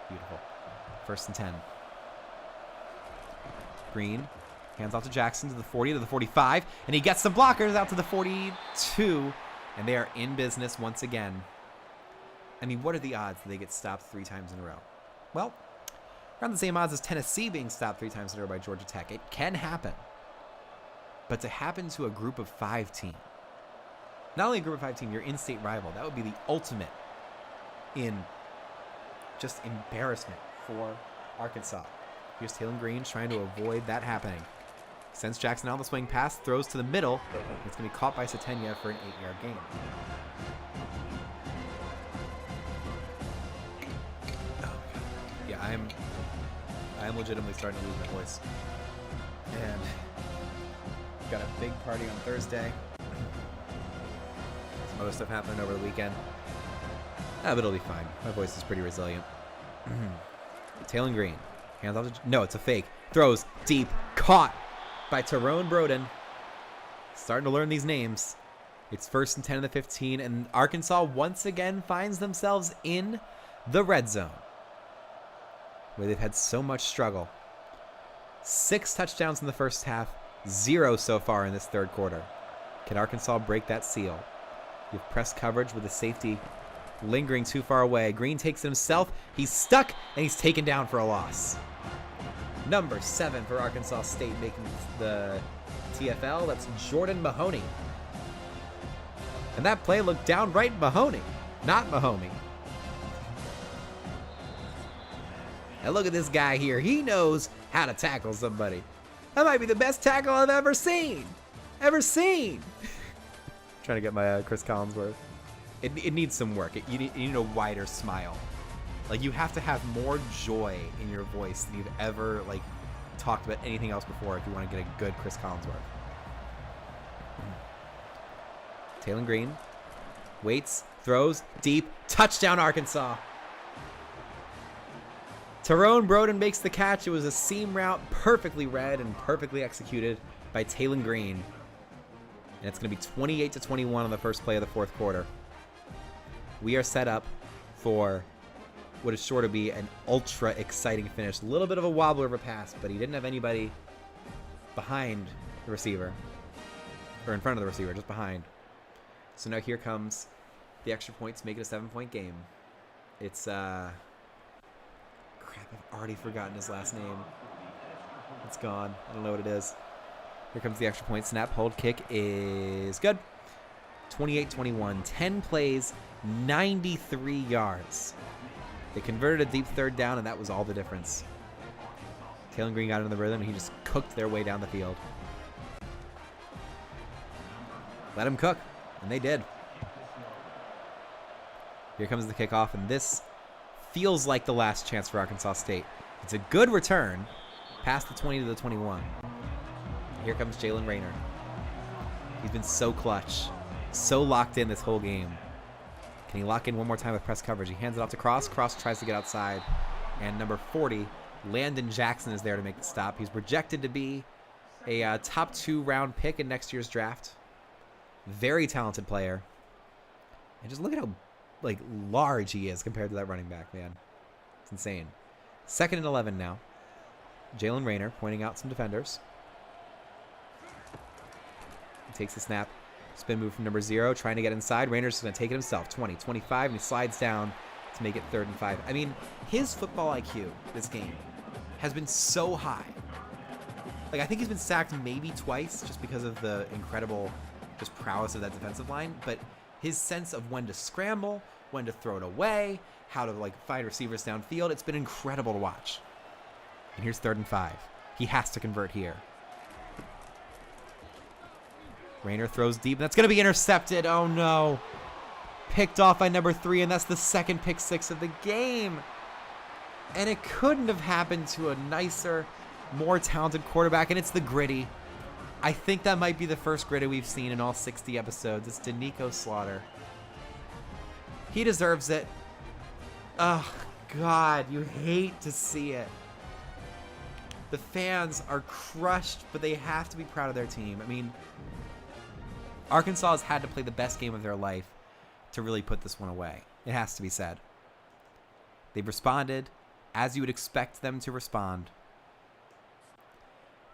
Beautiful. 1st and 10. Green hands off to Jackson to the 40, to the 45, and he gets some blockers out to the 42, and they are in business once again. I mean, what are the odds that they get stopped 3 times in a row? Well, around the same odds as Tennessee being stopped 3 times in a row by Georgia Tech. It can happen. But to happen to a group of 5 team, not only a group of 5 team, your in-state rival, that would be the ultimate in just embarrassment for Arkansas. Here's Taylor Green trying to avoid that happening. Sends Jackson on the swing pass, throws to the middle. It's going to be caught by Satenya for an 8-yard gain. Oh, God. Yeah, I am legitimately starting to lose my voice. And got a big party on Thursday. Some other stuff happening over the weekend. But it'll be fine. My voice is pretty resilient. Taylor Green. Hands off to... No, it's a fake. Throws deep. Caught by Tyrone Broden. Starting to learn these names. It's 1st and 10 in the 15. And Arkansas once again finds themselves in the red zone, where they've had so much struggle. 6 touchdowns in the first half. 0 so far in this 3rd quarter. Can Arkansas break that seal? You have press coverage with the safety lingering too far away. Green takes it himself. He's stuck, and he's taken down for a loss. Number 7 for Arkansas State making the TFL. That's Jordan Mahoney. And that play looked downright Mahoney, not Mahoney. And look at this guy here. He knows how to tackle somebody. That might be the best tackle I've ever seen. Trying to get my Chris Collinsworth. It needs some work. You need a wider smile. Like, you have to have more joy in your voice than you've ever, like, talked about anything else before if you want to get a good Chris Collinsworth. Taylor Green waits, throws, deep, touchdown Arkansas. Tyrone Broden makes the catch. It was a seam route, perfectly read and perfectly executed by Taylon Green. And it's going to be 28-21 on the first play of the fourth quarter. We are set up for what is sure to be an ultra exciting finish. A little bit of a wobbler of a pass, but he didn't have anybody behind the receiver. Or in front of the receiver, just behind. So now here comes the extra point to make it a 7-point game. It's, crap, I've already forgotten his last name. It's gone. I don't know what it is. Here comes the extra point. Snap, hold, kick is good. 28-21. 10 plays, 93 yards. They converted a deep third down, and that was all the difference. Taylon Green got into the rhythm, and he just cooked their way down the field. Let him cook, and they did. Here comes the kickoff, and this feels like the last chance for Arkansas State. It's a good return, past the 20 to the 21. Here comes Jalen Rayner. He's been so clutch, so locked in this whole game. Can he lock in one more time with press coverage? He hands it off to Cross. Cross tries to get outside. And number 40, Landon Jackson, is there to make the stop. He's projected to be a top 2-round pick in next year's draft. Very talented player. And just look at how large he is compared to that running back, man. It's insane. 2nd and 11 now. Jalen Rayner pointing out some defenders. He takes the snap. Spin move from number 0, trying to get inside. Rayner's just going to take it himself. 20, 25, and he slides down to make it 3rd and 5. I mean, his football IQ this game has been so high. I think he's been sacked maybe twice just because of the incredible just prowess of that defensive line. But his sense of when to scramble, when to throw it away, how to find receivers downfield, it's been incredible to watch. And here's 3rd and 5. He has to convert here. Rayner throws deep. That's going to be intercepted. Oh, no. Picked off by number 3, and that's the 2nd pick 6 of the game. And it couldn't have happened to a nicer, more talented quarterback, and it's the gritty. I think that might be the first gritty we've seen in all 60 episodes. It's Danico Slaughter. He deserves it. Oh, God, you hate to see it. The fans are crushed, but they have to be proud of their team. I mean, Arkansas has had to play the best game of their life to really put this one away. It has to be said. They've responded as you would expect them to respond.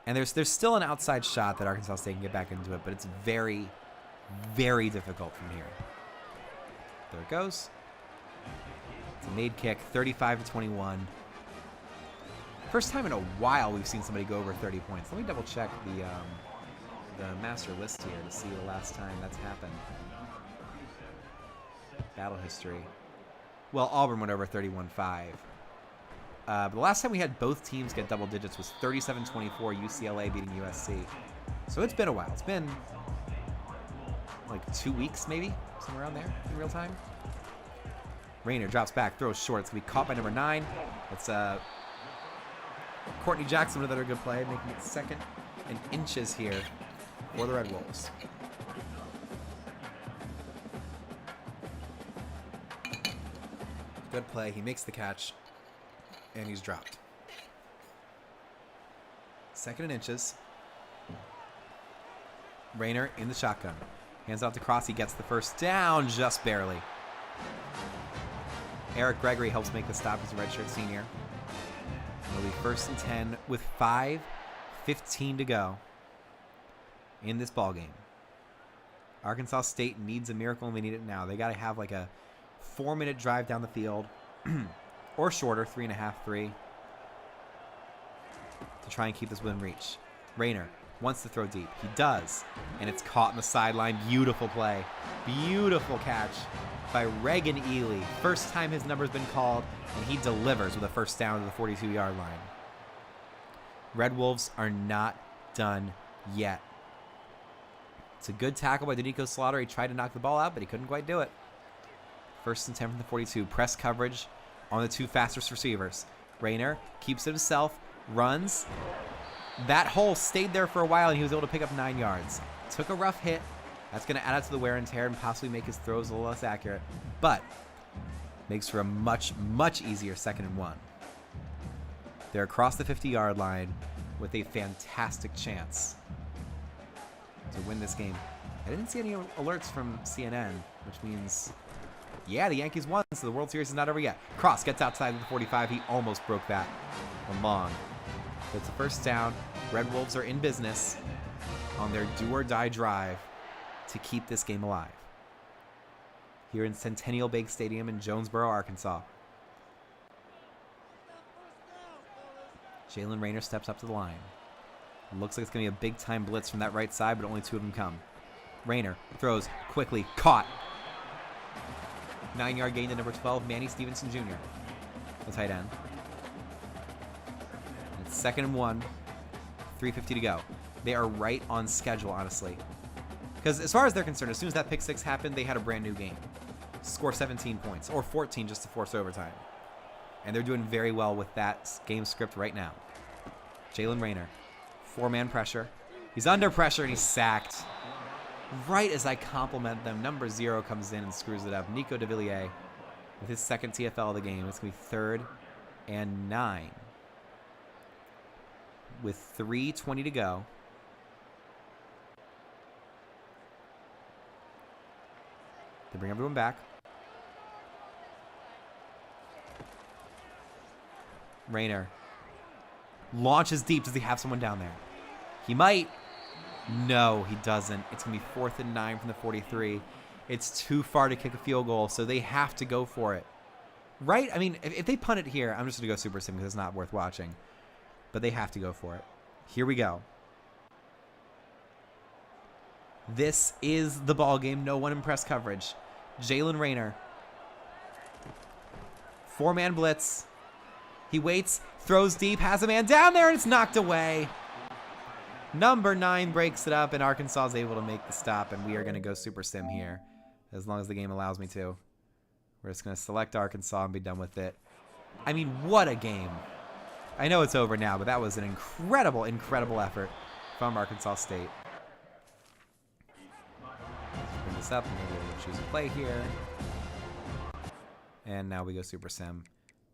And there's still an outside shot that Arkansas State can get back into it, but it's very, very difficult from here. There it goes. It's a made kick, 35-21. First time in a while we've seen somebody go over 30 points. Let me double check the master list here to see the last time that's happened. Battle history. Well, Auburn went over 31-5. But the last time we had both teams get double digits was 37-24, UCLA beating USC. So it's been a while. It's been 2 weeks maybe, somewhere around there in real time. Rayner drops back, throws short. It's going to be caught by number 9. It's Courtney Jackson with another good play, making it 2nd and inches here for the Red Wolves. Good play. He makes the catch, and he's dropped. 2nd and inches. Rayner in the shotgun. Hands out to Cross. He gets the first down just barely. Eric Gregory helps make the stop. He's a redshirt senior. It'll be 1st and 10 with 5:15 to go in this ball game. Arkansas State needs a miracle, and they need it now. They got to have a 4-minute drive down the field, or shorter, 3.5, 3, to try and keep this within reach. Rayner wants to throw deep. He does, and it's caught on the sideline. Beautiful play. Beautiful catch by Reagan Ely. First time his number's been called, and he delivers with a first down to the 42-yard line. Red Wolves are not done yet. It's a good tackle by Danico Slaughter. He tried to knock the ball out, but he couldn't quite do it. 1st and 10 from the 42. Press coverage on the 2 fastest receivers. Rayner keeps it himself, runs. That hole stayed there for a while, and he was able to pick up 9 yards. Took a rough hit. That's going to add up to the wear and tear and possibly make his throws a little less accurate. But makes for a much, much easier 2nd and 1. They're across the 50-yard line with a fantastic chance to win this game. I didn't see any alerts from CNN, which means, yeah, the Yankees won, so the World Series is not over yet. Cross gets outside of the 45. He almost broke that one long. But it's a first down. Red Wolves are in business on their do-or-die drive to keep this game alive. Here in Centennial Bank Stadium in Jonesboro, Arkansas. Jalen Rayner steps up to the line. Looks like it's going to be a big-time blitz from that right side, but only two of them come. Rayner throws quickly, caught. 9-yard gain to number 12, Manny Stevenson Jr., the tight end. And it's 2nd and 1, 3:50 to go. They are right on schedule, honestly. Because as far as they're concerned, as soon as that pick six happened, they had a brand new game. Score 17 points, or 14 just to force overtime. And they're doing very well with that game script right now. Jalen Rayner, 4-man pressure. He's under pressure and he's sacked. Right as I compliment them, number 0 comes in and screws it up. Nico DeVilliers with his 2nd TFL of the game. It's going to be 3rd and 9. With 3:20 to go. They bring everyone back. Rayner launches deep. Does he have someone down there? He might. No, he doesn't. It's going to be 4th and 9 from the 43. It's too far to kick a field goal, so they have to go for it. Right? I mean, if they punt it here, I'm just going to go super sim because it's not worth watching. But they have to go for it. Here we go. This is the ball game. No one in press coverage. Jalen Rayner. 4-man blitz. He waits, throws deep, has a man down there, and it's knocked away. Number 9 breaks it up, and Arkansas is able to make the stop, and we are going to go super sim here, as long as the game allows me to. We're just going to select Arkansas and be done with it. I mean, what a game. I know it's over now, but that was an incredible, incredible effort from Arkansas State. Let's bring this up, and maybe we'll choose a play here. And now we go super sim,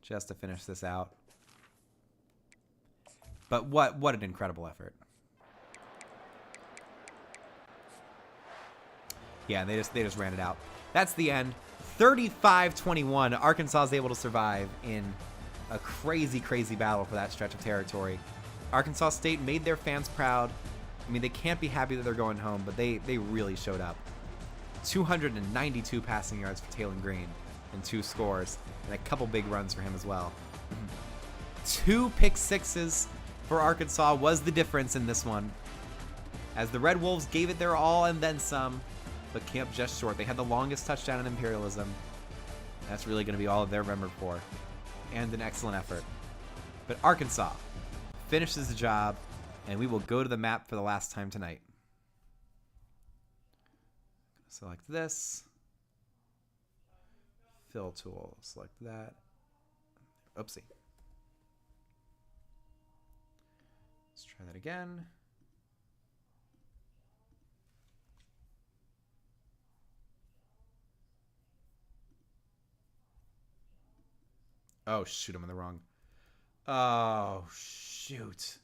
just to finish this out. But what an incredible effort. Yeah, they just ran it out. That's the end. 35-21. Arkansas is able to survive in a crazy, crazy battle for that stretch of territory. Arkansas State made their fans proud. I mean, they can't be happy that they're going home, but they really showed up. 292 passing yards for Taylor Green and 2 scores, and a couple big runs for him as well. 2 pick sixes for Arkansas was the difference in this one, as the Red Wolves gave it their all and then some, but came up just short. They had the longest touchdown in Imperialism. That's really going to be all they're remembered for, and an excellent effort. But Arkansas finishes the job, and we will go to the map for the last time tonight. Select this. Fill tool. Select that. Oopsie. Let's try that again. Oh, shoot, I'm in the wrong. Oh, shoot.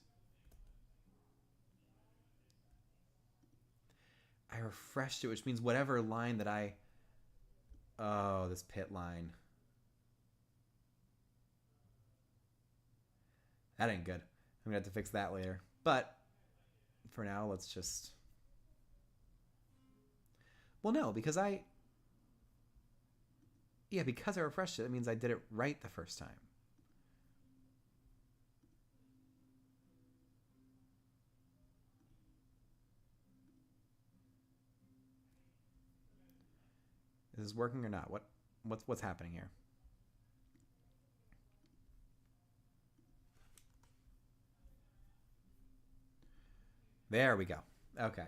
I refreshed it, which means whatever line that I... Oh, this pit line. That ain't good. I'm going to have to fix that later. But for now, let's just... Well, no, because I... Yeah, because I refreshed it, that means I did it right the first time. Is this working or not? What's happening here? There we go. Okay.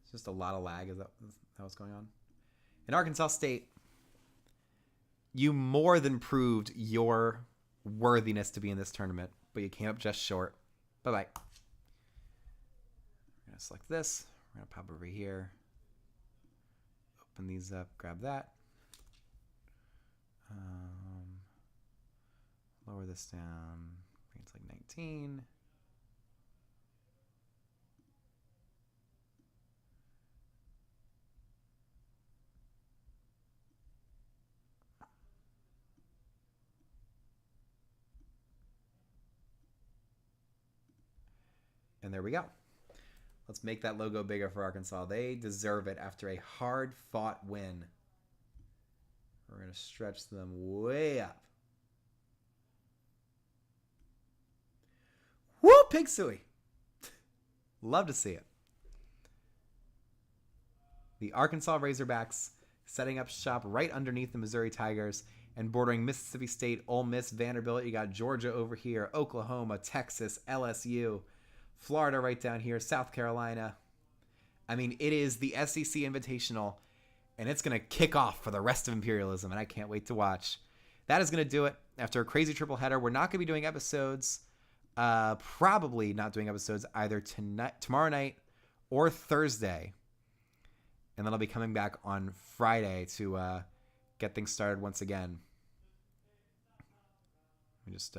It's just a lot of lag. Is that what's going on? In Arkansas State, you more than proved your worthiness to be in this tournament, but you came up just short. Bye-bye. We're going to select this. We're going to pop over here. Open these up. Grab that. lower this down. It's like 19. And there we go. Let's make that logo bigger for Arkansas. They deserve it after a hard-fought win. We're going to stretch them way up. Woo, pig suey. Love to see it. The Arkansas Razorbacks setting up shop right underneath the Missouri Tigers and bordering Mississippi State, Ole Miss, Vanderbilt. You got Georgia over here, Oklahoma, Texas, LSU, Florida right down here, South Carolina. I mean, it is the SEC Invitational, and it's going to kick off for the rest of Imperialism, and I can't wait to watch. That is going to do it. After a crazy triple header, we're not going to be doing episodes, probably not doing episodes either tomorrow night or Thursday. And then I'll be coming back on Friday to get things started once again. Let me just